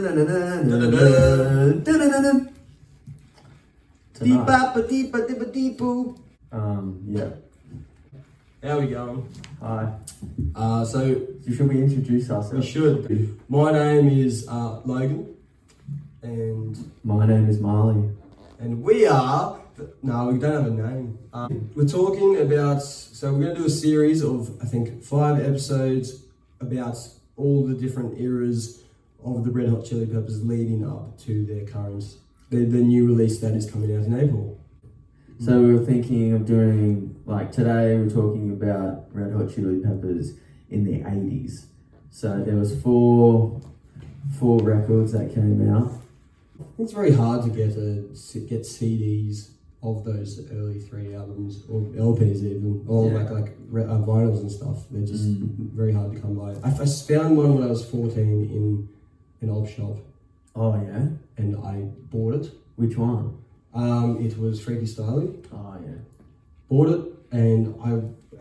Yeah. How we going? Hi. So Should we introduce ourselves? we should. My name is Logan, and My name is Marley. we are. No, we don't have a name. We're talking about. So we're going to do a series of I think 5 episodes about all the different eras of the Red Hot Chili Peppers leading up to their current, the new release that is coming out in April. So we were thinking of doing, like today we're talking about Red Hot Chili Peppers in the 80s. So there was four records that came out. It's very hard to get CDs of those early 3 albums, or LPs even, or Yeah. like vinyls and stuff. They're just very hard to come by. I found one when I was 14 in an op shop, Oh yeah? and I bought it. Which one? It was Freaky Styley. Oh yeah. Bought it, and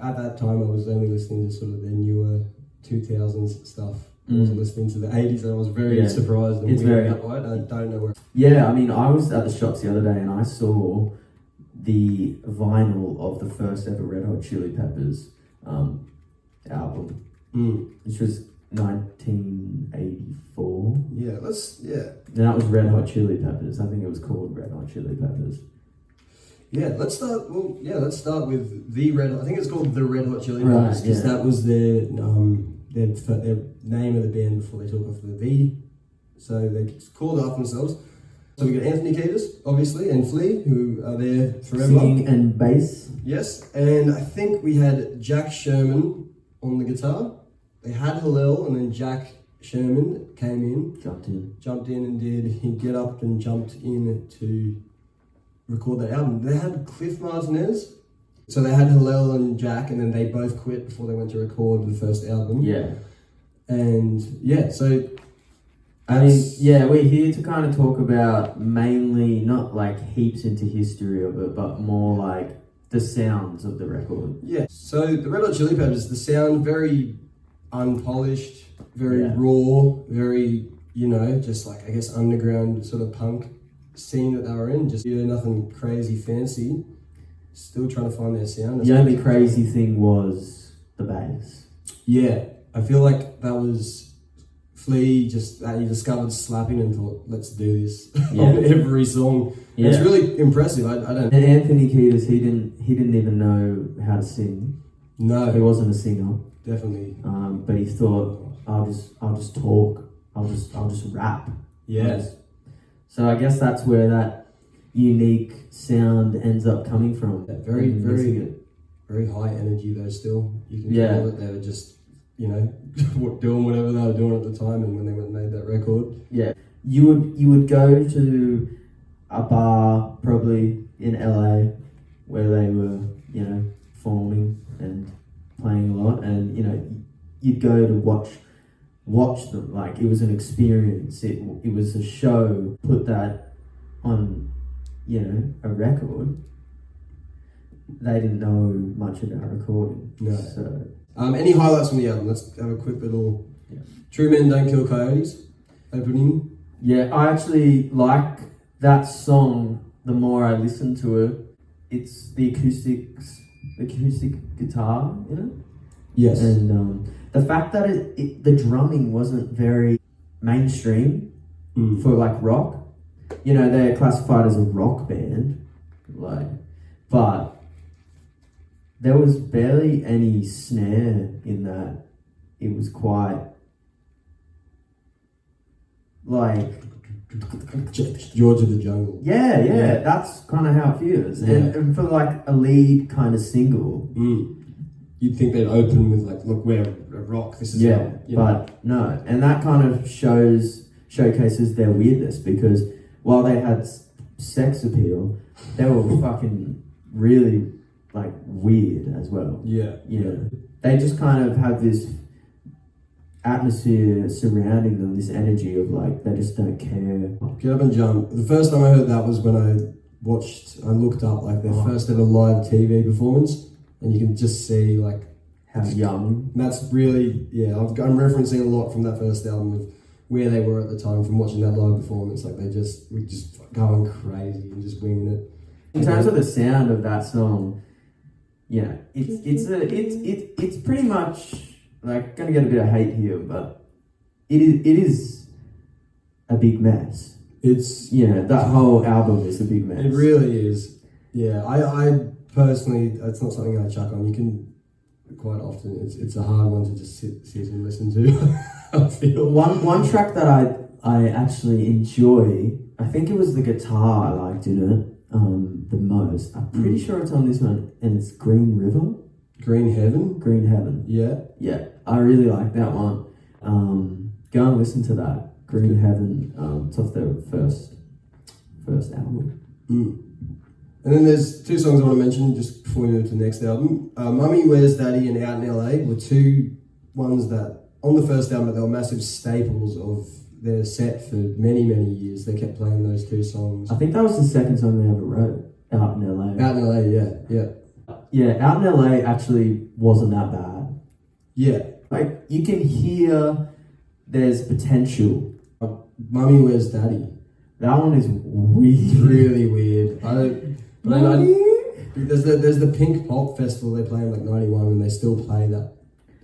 at that time I was only listening to sort of their newer 2000s stuff. I wasn't listening to the 80s, and I was very surprised and weirded out by it. I don't know where. Yeah, I mean, I was at the shops the other day and I saw the vinyl of the first ever Red Hot Chili Peppers album, which was 1984. Yeah, And that was Red Hot Chili Peppers. I think it was called Red Hot Chili Peppers. Yeah, let's start. Well, yeah, let's start with the Red Hot. I think it's called the Red Hot Chili Peppers because that was their name of the band before they took off the V. So they called it after themselves. So we got Anthony Kiedis, obviously, and Flea, who are there forever. Singing and bass. Yes, and I think we had Jack Sherman on the guitar. They had Hillel, and then Jack Sherman came in. Jumped in and he'd get up and jumped in to record that album. They had Cliff Martinez. So they had Hillel and Jack, and then they both quit before they went to record the first album. Yeah. And yeah, so I mean, yeah, we're here to kind of talk about mainly not like heaps into history of it, but more like the sounds of the record. Yeah. So the Red Hot Chili Peppers, the sound very unpolished, very raw, very, just like I guess underground sort of punk scene that they were in. Just nothing crazy fancy. Still trying to find their sound. The only crazy thing was the bass. Yeah, I feel like that was Flea just he discovered slapping and thought, let's do this on every song. Yeah. It's really impressive. I don't. And Anthony Kiedis, he didn't even know how to sing. No, he wasn't a singer. Definitely. But he thought, I'll just talk. I'll just rap. Yeah. So I guess that's where that unique sound ends up coming from. Yeah, very high energy though. Still, you can tell that they were just doing whatever they were doing at the time, and when they went and made that record. Yeah, you would go to a bar probably in LA where they were forming and playing a lot, and you'd go to watch them. Like it was an experience. It was a show. Put that on a record. They didn't know much about recording. No. So any highlights from the album? Let's have a quick little True Men Don't Kill Coyotes opening. Yeah, I actually like that song. The more I listen to it, it's the acoustic guitar in it. Yes. And the fact that the drumming wasn't very mainstream for like rock. They're classified as a rock band, but there was barely any snare in that. It was quite like George of the Jungle. Yeah. That's kind of how it feels. Yeah. And for like a lead kind of single, you'd think they'd open with like, look, we're a rock. This is but no, and that kind of showcases their weirdness because while they had sex appeal, they were fucking really like weird as well. Yeah. They just kind of have this atmosphere surrounding them, this energy of like they just don't care. Get up and jump. The first time I heard that was when I looked up like their first ever live TV performance, and you can just see like how young. And that's really I'm referencing a lot from that first album of where they were at the time from watching that live performance. Like we're just going crazy and just winging it. In terms of the sound of that song, yeah, it's pretty much like gonna get a bit of hate here, but it is a big mess. It's that whole album is a big mess. It really is. Yeah, I personally, it's not something I chuck on. You can quite often. It's a hard one to just sit and listen to. I feel one track that I actually enjoy. I think it was the guitar I liked in it the most. I'm pretty sure it's on this one, and it's Green River. Green Heaven. Green Heaven. Yeah. I really like that one. Go and listen to that. Green Heaven. It's off their first album. And then there's two songs I want to mention just before we move to the next album. Mummy Where's Daddy and Out in LA were two ones that on the first album they were massive staples of their set for many, many years. They kept playing those two songs. I think that was the second song they ever wrote, Out in LA. Out in LA, yeah. Yeah, Out in LA actually wasn't that bad. Yeah. Like, you can hear there's potential. Mummy Where's Daddy? That one is weird. It's really weird. There's the Pink Pop Festival they play in like 91 and they still play that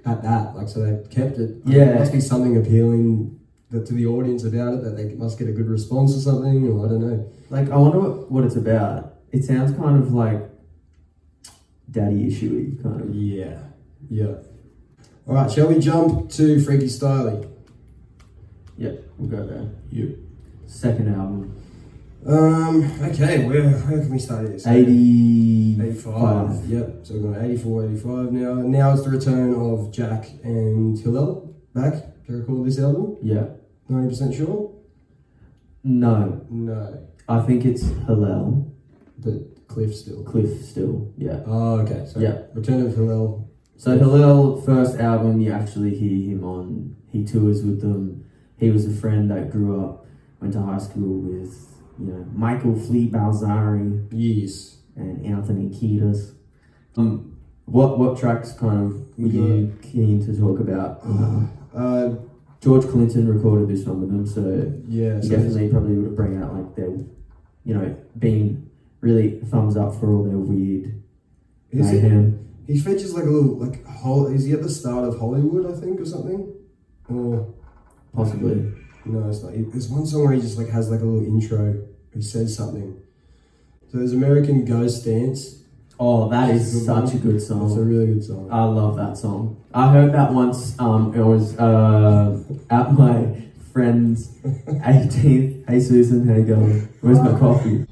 at that. Like, so they kept it. Yeah. There must be something appealing to the audience about it, that they must get a good response or something, or I don't know. Like, I wonder what it's about. It sounds kind of like daddy issue-y, kind of. Yeah. Alright, shall we jump to Freaky Styley? Yeah, we'll go there. Yep. Second album. Okay, where can we start here? So 85. Yep, so we're going 84, 85 now. Now it's the return of Jack and Hillel back to record this album. Yeah. 90% sure? No. I think it's Hillel. But Cliff still. Yeah. Oh, okay. So yeah. Return of Hillel. So Hillel, first album, you actually hear him on. He tours with them. He was a friend that grew up, went to high school with, Michael Fleet Balzari. Yes. And Anthony Kiedis. What tracks kind of were you keen to talk about? George Clinton recorded this one with them, so yeah, he definitely probably would have bring out like their, being really thumbs up for all their weird mayhem. He features like a little is he at the start of Hollywood, I think, or something? Or possibly. No, it's not. There's one song where he just has like a little intro. He says something. So there's American Ghost Dance. Oh, that is such a good song. It's a really good song. I love that song. I heard that once. It was at my friend's 18th. Hey Susan, how you going? Where's my coffee?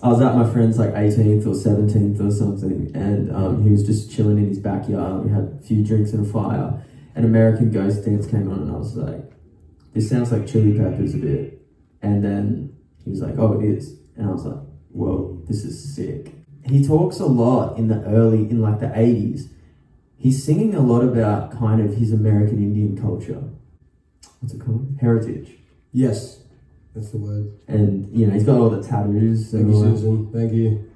I was at my friend's 18th or 17th or something, and he was just chilling in his backyard. We had a few drinks and a fire, and American Ghost Dance came on, and I was like, this sounds like Chili Peppers a bit. And then he was like, oh, it is. And I was like, whoa, this is sick. He talks a lot in the 80s. He's singing a lot about kind of his American Indian culture. What's it called? Heritage. Yes. That's the word. And, he's got all the tattoos. Thank you, Susan. Thank you.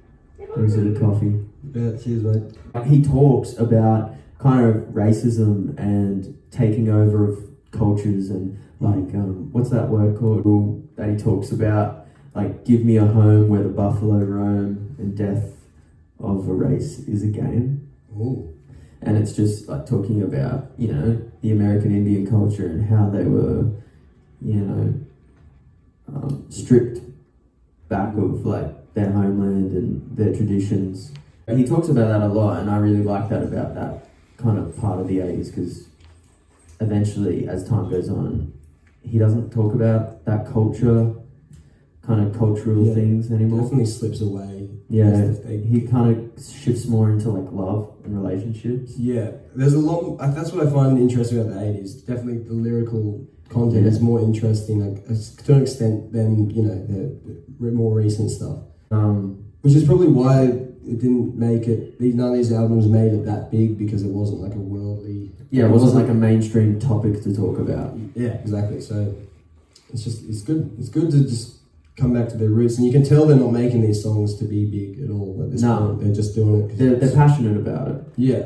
Brings it a coffee. Yeah, cheers, mate. He talks about kind of racism and taking over of cultures and, what's that word called? That he talks about, give me a home where the buffalo roam and death of a race is a game. Ooh. And it's just, talking about, the American Indian culture and how they were, stripped back of their homeland and their traditions. He talks about that a lot, and I really like that about that kind of part of the 80s, because eventually, as time goes on, he doesn't talk about that cultural things anymore. Definitely slips away. Yeah, he kind of shifts more into love and relationships. Yeah, there's a lot. That's what I find interesting about the 80s. Definitely the lyrical content is more interesting, to an extent, than the more recent stuff. Which is probably why it didn't make it. None of these albums made it that big, because it wasn't a worldly. Yeah, it wasn't a mainstream topic to talk about. Yeah, exactly. So it's good. It's good to just come back to their roots, and you can tell they're not making these songs to be big at all at this point. They're just doing it. They're passionate about it. Yeah.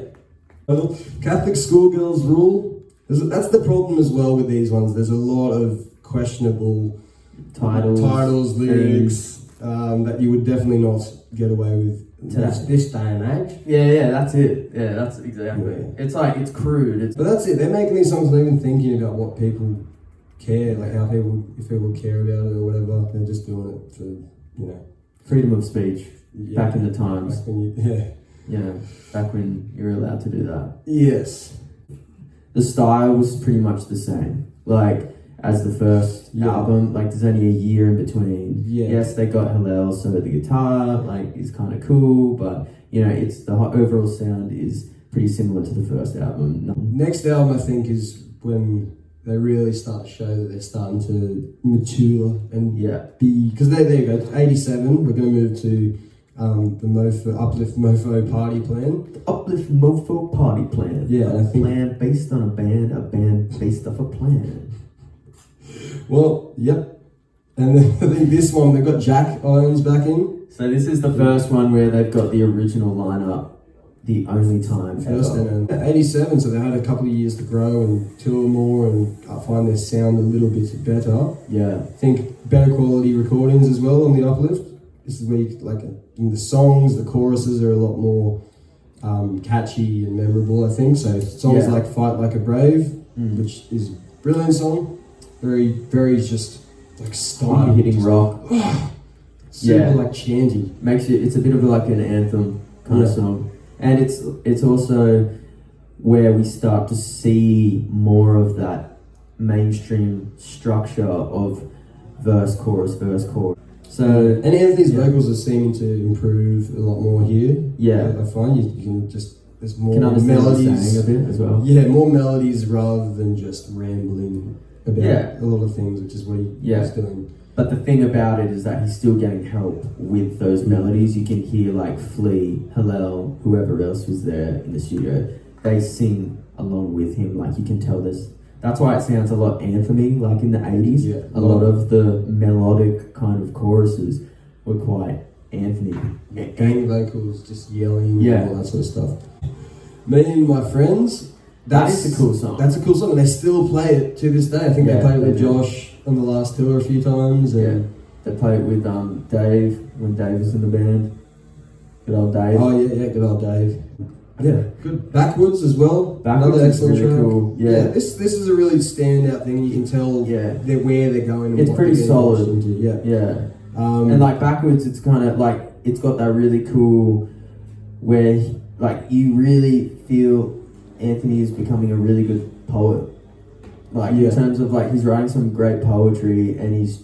Catholic schoolgirls rule. That's the problem as well with these ones. There's a lot of questionable titles, lyrics that you would definitely not get away with this day and age. Yeah, that's it. Yeah, that's exactly. Yeah. It's like, it's crude. But that's it. They're making these songs not even thinking about what people care, like how if people care about it or whatever. They're just doing it for, freedom of speech. Yeah. Back in the times. Back when back when you were allowed to do that. Yes. The style was pretty much the same, like as the first album. Like there's only a year in between. Yeah. Yes, they got Hillel, so the guitar like is kind of cool, but it's the overall sound is pretty similar to the first album. Next album, I think, is when they really start to show that they're starting to mature and be, because there you go, 87. We're going to move to the Uplift Mofo Party Plan. The Uplift Mofo Party Plan. Yeah, a plan based on a band based off a plan. Well, yep. And then I think this one, they've got Jack Irons back in. So this is the first one where they've got the original lineup, the only time first ever. 87, so they had a couple of years to grow and tour more and find their sound a little bit better. Yeah. I think better quality recordings as well on the Uplift. This is where in the songs, the choruses are a lot more catchy and memorable, I think. So songs like Fight Like a Brave, which is a brilliant song. Very, very just like style hitting rock. Super like chanty. It's a bit of like an anthem kind of song. And it's also where we start to see more of that mainstream structure of verse, chorus. So, and Anthony's vocals are seeming to improve a lot more here. Yeah, I find you can just, there's more melodies a bit as well. Yeah, more melodies rather than just rambling about a lot of things, which is what he's doing. But the thing about it is that he's still getting help with those melodies. You can hear like Flea, Hillel, whoever else was there in the studio. They sing along with him. Like you can tell that's why it sounds a lot anthemy, like in the 80s. Yeah, a lot of the melodic kind of choruses were quite anthemy. Gang vocals, just yelling, and all that sort of stuff. Me and My Friends, that's a cool song. That's a cool song, and they still play it to this day. I think they played it with Josh on the last tour a few times. And they played it with Dave when Dave was in the band. Good old Dave. Oh yeah, good old Dave. Yeah, good. Backwards as well. Backwards another excellent is really track. Cool. Yeah. This is a really standout thing, and you can tell where they're going. And it's what pretty solid. Yeah. And like Backwards, it's kind of like it's got that really cool where like you really feel Anthony is becoming a really good poet. Like in terms of like he's writing some great poetry, and he's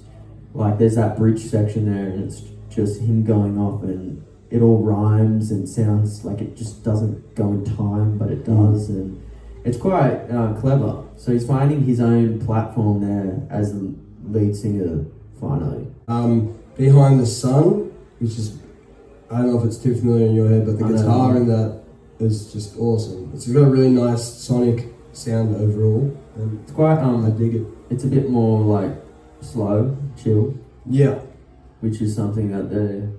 like there's that bridge section there, and it's just him going off and it all rhymes and sounds like it just doesn't go in time, but it does, and it's quite clever. So he's finding his own platform there as the lead singer, finally. Behind the Sun, which is, I don't know if it's too familiar in your head, but the guitar in that is just awesome. It's got a really nice sonic sound overall. And it's quite, I dig it. It's a bit more like slow, chill. Yeah. Which is something that they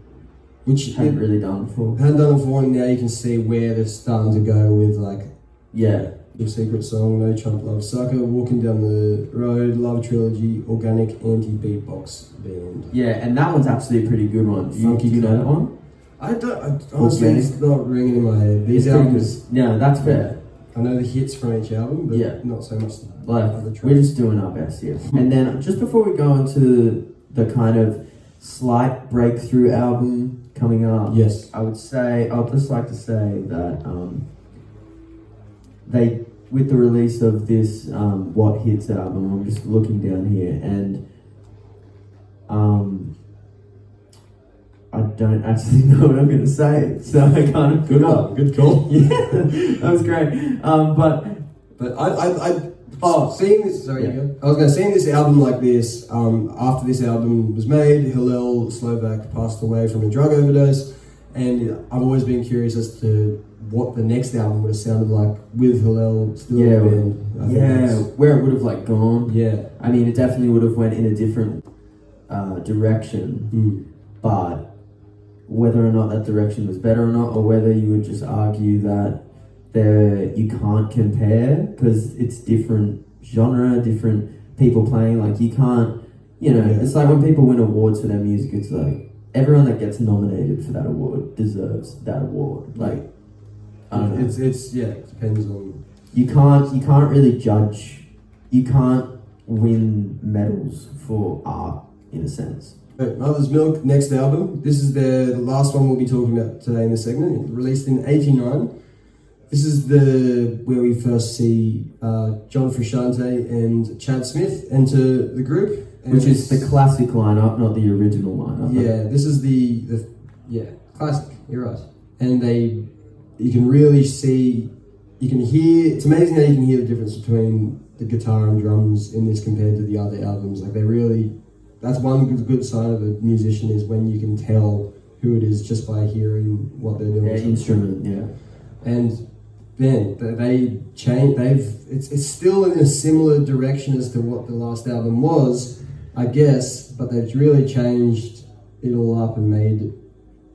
hadn't really done before. Hadn't done it before, and now you can see where they're starting to go with like your secret song, No Trump Love Sucker, Walking Down the Road, Love Trilogy, Organic Anti-Beatbox Band. Yeah, and that one's actually a pretty good one. You know that one? I honestly, it's not ringing in my head. These albums, that's fair. I know the hits from each album, but not so much the other tracks. We're just doing our best here. And then just before we go into the kind of slight breakthrough album coming up, I'd just like to say that they, with the release of this What Hits album, I'm just looking down here, and I don't actually know what I'm going to say, so I kind of good call. Yeah, that was great. Seeing this. Sorry, you go. I was going to seeing this album like this. After this album was made, Hillel Slovak passed away from a drug overdose, and I've always been curious as to what the next album would have sounded like with Hillel still in the band. Where it would have like gone. Yeah, I mean, it definitely would have went in a different. direction, but whether or not that direction was better or not, or whether you would just argue that you can't compare because it's different genre, different people playing. Like you can't, it's like when people win awards for their music, it's like everyone that gets nominated for that award deserves that award. Like I don't know. It depends on. You can't really judge. You can't win medals for art in a sense. Mother's Milk, next album. This is the last one we'll be talking about today in this segment. Released in '89. This is where we first see John Frusciante and Chad Smith enter the group, which is the classic lineup, not the original lineup. Yeah, this is the classic. You're right, and you can really see, you can hear. It's amazing how you can hear the difference between the guitar and drums in this compared to the other albums. Like they really. That's one good sign of a musician is when you can tell who it is just by hearing what they're doing. Yeah, instrument, yeah. And man, they changed. It's still in a similar direction as to what the last album was, I guess. But they've really changed it all up and made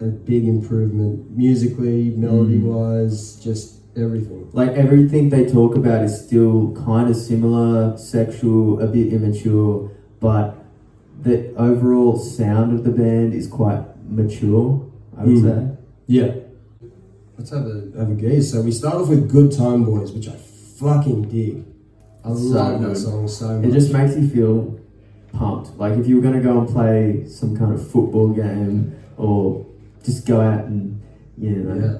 a big improvement musically, melody-wise, just everything. Like everything they talk about is still kind of similar, sexual, a bit immature, but the overall sound of the band is quite mature, I would say. Yeah. Let's have a gaze. So we start off with Good Time Boys, which I fucking dig. I love that song so much. It just makes you feel pumped. Like if you were going to go and play some kind of football game or just go out and,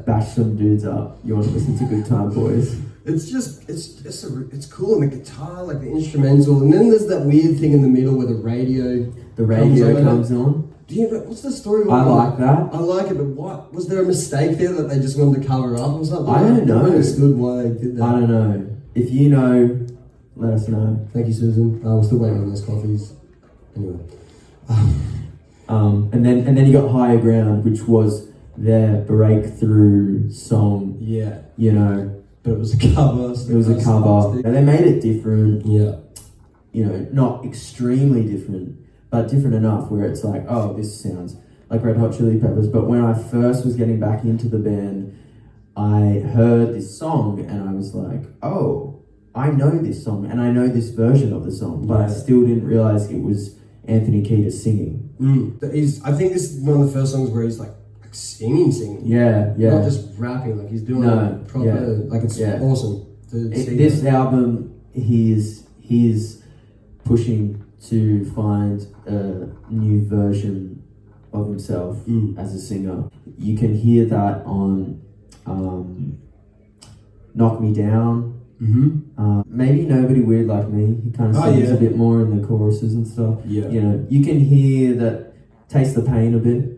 bash some dudes up, you want to listen to Good Time Boys. It's cool, and the guitar, like the instrumental, and then there's that weird thing in the middle where the radio comes on. What's the story? I like that. I like it, but what was there a mistake there that they just wanted to cover up or something? I don't know. I understood why they did that. I don't know. If you know, let us know. Thank you, Susan. We're still waiting on those coffees. Anyway, and then you got Higher Ground, which was their breakthrough song. Yeah. But it was a cover. It was a cover. And they made it different. Yeah. Not extremely different, but different enough where it's like, oh, this sounds like Red Hot Chili Peppers. But when I first was getting back into the band, I heard this song and I was like, oh, I know this song and I know this version of the song, but I still didn't realize it was Anthony Kiedis singing. I think this is one of the first songs where he's like singing. Yeah. Not just rapping, like he's doing proper, like it's awesome. This album, he's pushing to find a new version of himself as a singer. You can hear that on Knock Me Down. Maybe Nobody Weird Like Me. He kind of sings a bit more in the choruses and stuff. Yeah. You can hear that Taste the Pain a bit.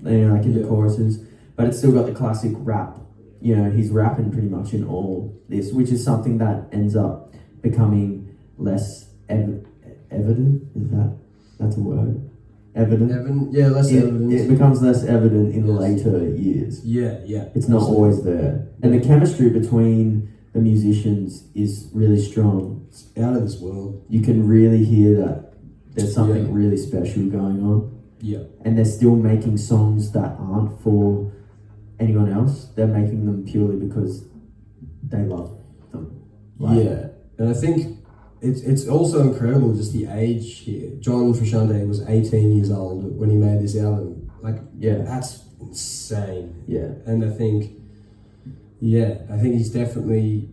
Like in the choruses, but it's still got the classic rap. He's rapping pretty much in all this, which is something that ends up becoming less evident. Is that's a word? Evident. Less evident. It becomes less evident in later years. Yeah. It's not always there, and the chemistry between the musicians is really strong. It's out of this world. You can really hear that there's something really special going on. Yeah. And they're still making songs that aren't for anyone else. They're making them purely because they love them. And I think it's also incredible just the age here. John Frusciante was 18 years old when he made this album. That's insane. Yeah. And I think he's definitely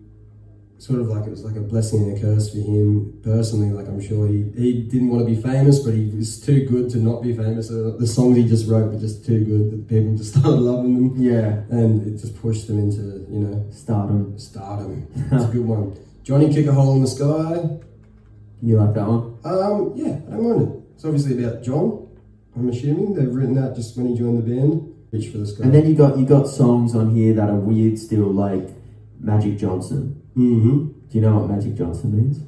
sort of like, it was like a blessing and a curse for him personally. Like I'm sure he didn't want to be famous, but he was too good to not be famous. So the songs he just wrote were just too good that people just started loving them. Yeah. And it just pushed them into, stardom. It's a good one. Johnny Kick a Hole in the Sky. You like that one? Yeah, I don't mind it. It's obviously about John. I'm assuming they've written that just when he joined the band. Reach for the Sky. And then you got songs on here that are weird still, like Magic Johnson. Do you know what Magic Johnson means?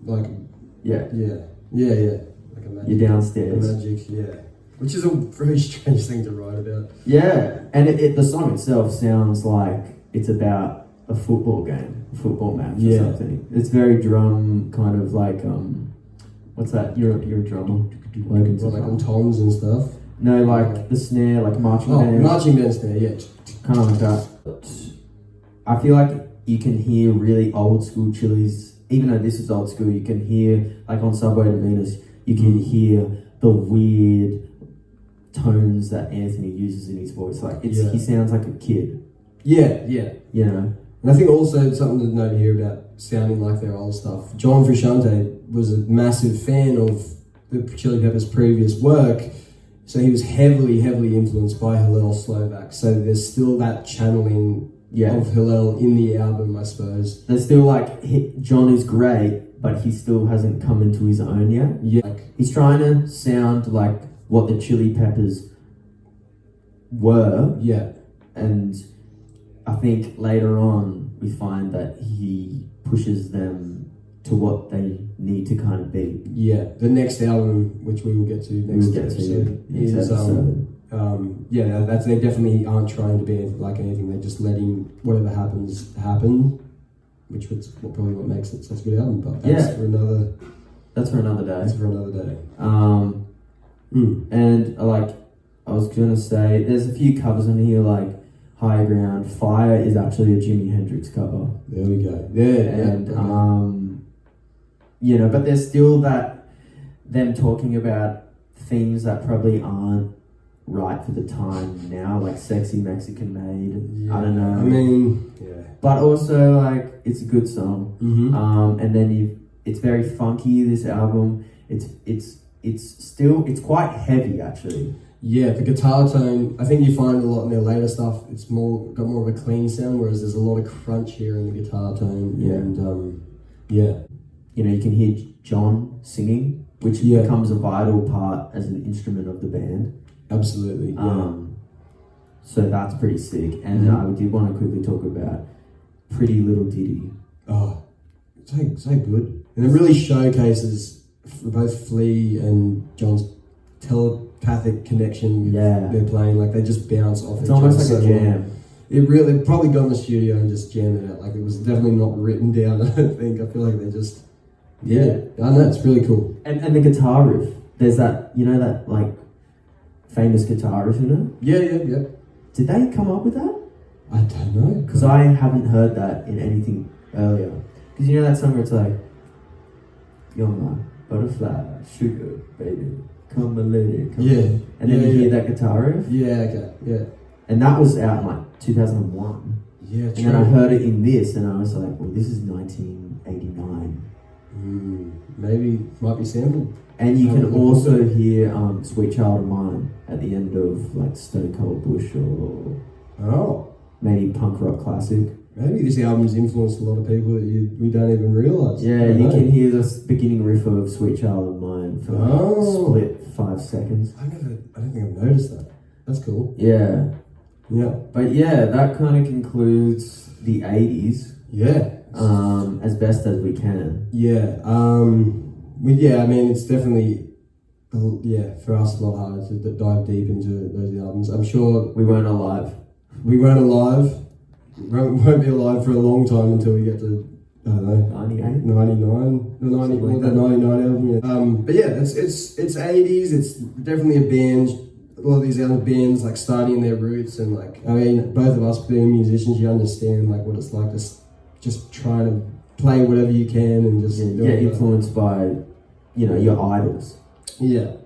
Like, yeah. Like a magic. You're downstairs. Magic, which is a very strange thing to write about. Yeah, and the song itself sounds like it's about a football game, a football match or something. It's very drum, kind of like what's that? You're a drummer. Logan's like on toms and stuff. No, like the snare, like marching Oh, band. marching band snare, yeah. Kind of like that. But I feel like you can hear really old school Chili's, even though this is old school, you can hear, like on Subway to Venus, you can hear the weird tones that Anthony uses in his voice. Like, he sounds like a kid. Yeah. You know? And I think also something to note here about sounding like their old stuff. John Frusciante was a massive fan of the Chili Peppers' previous work, so he was heavily influenced by Hillel Slovak. So there's still that channeling of Hillel in the album, I suppose. There's still like, John is great, but he still hasn't come into his own yet. Yeah. He's trying to sound like what the Chili Peppers were. Yeah. And I think later on we find that he pushes them to what they need to kind of be. Yeah. The next album, which we will get to next episode, is that's they definitely aren't trying to be like anything. They're just letting whatever happens happen, which was probably what makes it such a good album. But that's for another. That's for another day. That's for another day. And like I was gonna say, there's a few covers on here like High Ground. Fire is actually a Jimi Hendrix cover. There we go. And you know, but there's still that them talking about things that probably aren't right for the time now, like Sexy Mexican Made. I don't know. I mean, but also like it's a good song. Mm-hmm. And then it's very funky. This album, it's quite heavy actually. Yeah, the guitar tone, I think you find a lot in their later stuff, it's got more of a clean sound, whereas there's a lot of crunch here in the guitar tone. Yeah. And you know, you can hear John singing, which becomes a vital part as an instrument of the band. Absolutely. So that's pretty sick. And I did want to quickly talk about Pretty Little Ditty. Oh, so good. And it really showcases both Flea and John's telepathic connection. They're playing, like they just bounce off it's each other. It's almost like a jam. It really probably got in the studio and just jammed it out. Like it was definitely not written down, I don't think. I feel like they just I know, it's really cool. And the guitar riff. There's that, you know, that like famous guitar riff in it? Yeah. Did they come up with that? I don't know. Because I haven't heard that in anything earlier. Because you know that song where it's like, you're my butterfly, sugar, baby, come a lady, come. Yeah. And then you hear that guitar riff? Yeah. And that was out in like 2001. Yeah, true. And then I heard it in this and I was like, well, this is 1989. Maybe might be sampled. And you can also hear Sweet Child of Mine at the end of like Stone Cold Bush or maybe punk rock classic. Maybe this album's influenced a lot of people that we don't even realise. Yeah, you can hear the beginning riff of Sweet Child of Mine for like split 5 seconds. I don't think I've noticed that. That's cool. Yeah. But yeah, that kind of concludes the 80s. Yeah. As best as we can. Yeah. I mean, it's definitely, for us a lot harder to dive deep into those albums. I'm sure we weren't alive. We won't be alive for a long time until we get to, I don't know, 98? 99? The 99 album, yeah. But yeah, it's 80s, it's definitely a band. A lot of these other bands like studying their roots and like, I mean, both of us being musicians, you understand like what it's like to just trying to play whatever you can and just get influenced by, you know, your idols. Yeah.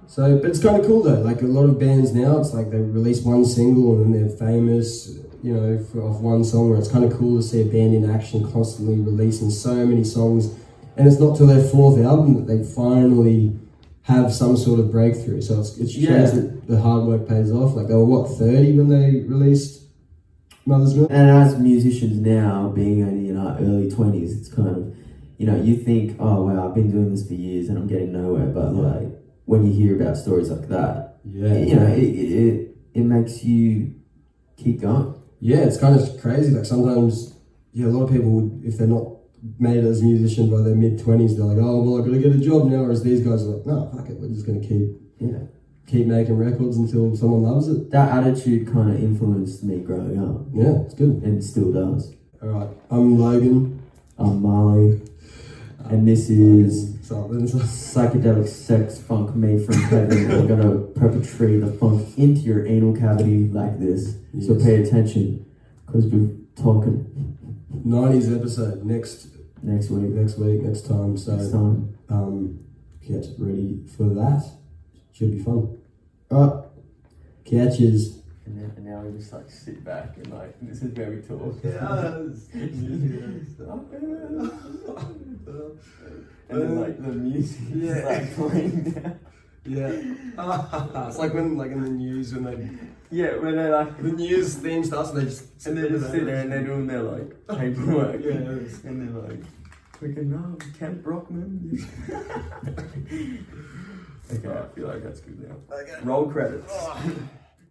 So, but it's kind of cool though. Like a lot of bands now, it's like they release one single and then they're famous, you know, off one song. Where it's kind of cool to see a band in action constantly releasing so many songs, and it's not till their 4th album that they finally have some sort of breakthrough. So it shows that the hard work pays off. Like they were 30 when they released Mother's Milk. And as musicians now, being only in our early 20s, it's kind of, you know, you think, oh wow, I've been doing this for years and I'm getting nowhere. But like when you hear about stories like that, you know, it makes you keep going. Yeah, it's kind of crazy. Like sometimes, a lot of people would, if they're not made as musicians by their mid-20s, they're like, oh well, I've got to get a job now. Whereas these guys are like, no, fuck it, we're just going to keep making records until someone loves it. That attitude kind of influenced me growing up. Yeah, it's good. And it still does. Alright, I'm Logan. I'm Marley. And this is something. psychedelic sex funk made from heaven. We're gonna perpetrate the funk into your anal cavity like this. Yes. So pay attention, because we're talking 90s episode next week. Next time. So Next time. Get ready for that. Should be fun. Alright. Catches. And now we just like sit back and like this is where we talk. Yes. And then like the music is like playing down. Yeah. It's like when like in the news when When they like the news theme starts and they just sit there and they're doing their like paperwork. Yes. And they're like freaking Kent Brockman. Okay, I feel like that's good now. Okay. Roll credits.